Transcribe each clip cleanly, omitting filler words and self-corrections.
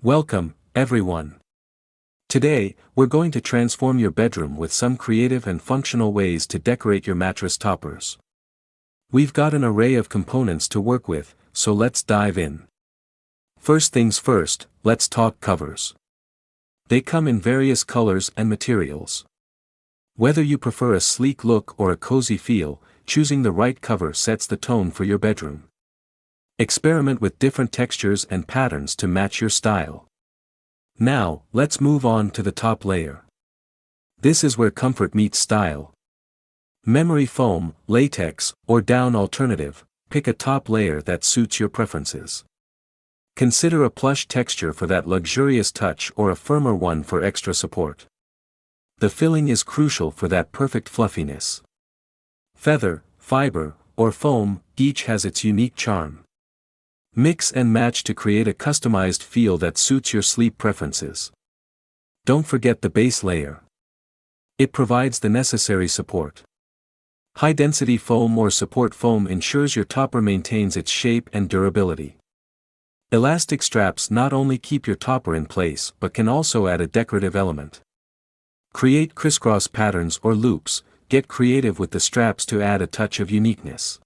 Welcome, everyone. Today, we're going to transform your bedroom with some creative and functional ways to decorate your mattress toppers. We've got an array of components to work with, so let's dive in. First things first, let's talk covers. They come in various colors and materials. Whether you prefer a sleek look or a cozy feel, choosing the right cover sets the tone for your bedroom. Experiment with different textures and patterns to match your style. Now, let's move on to the top layer. This is where comfort meets style. Memory foam, latex, or down alternative, pick a top layer that suits your preferences. Consider a plush texture for that luxurious touch or a firmer one for extra support. The filling is crucial for that perfect fluffiness. Feather, fiber, or foam, each has its unique charm. Mix and match to create a customized feel that suits your sleep preferences. Don't forget the base layer. It provides the necessary support. High-density foam or support foam ensures your topper maintains its shape and durability. Elastic straps not only keep your topper in place but can also add a decorative element. Create crisscross patterns or loops, get creative with the straps to add a touch of uniqueness.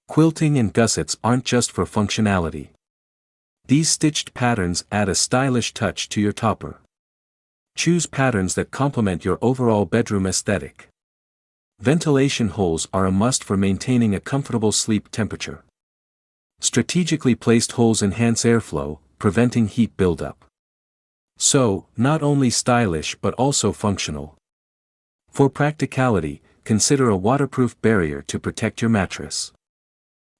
Quilting and gussets aren't just for functionality. These stitched patterns add a stylish touch to your topper. Choose patterns that complement your overall bedroom aesthetic. Ventilation holes are a must for maintaining a comfortable sleep temperature. Strategically placed holes enhance airflow, preventing heat buildup. So, not only stylish but also functional. For practicality, consider a waterproof barrier to protect your mattress.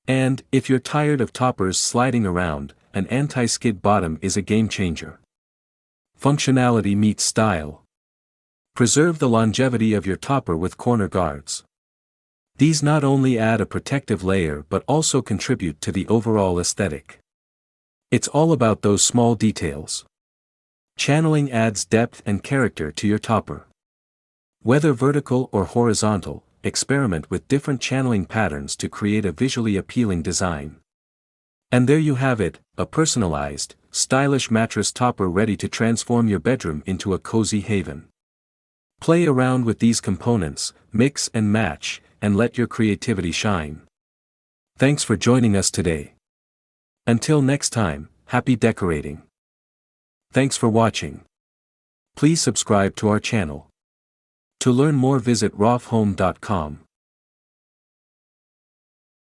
And, if you're tired of toppers sliding around, an anti-skid bottom is a game changer. Functionality meets style. Preserve the longevity of your topper with corner guards. These not only add a protective layer but also contribute to the overall aesthetic. It's all about those small details. Channeling adds depth and character to your topper. Whether vertical or horizontal, experiment with different channeling patterns to create a visually appealing design. And there you have it, a personalized, stylish mattress topper ready to transform your bedroom into a cozy haven. Play around with these components, mix and match, and let your creativity shine. Thanks for joining us today. Until next time, happy decorating. Thanks for watching. Please subscribe to our channel. To learn more, visit rofhome.com.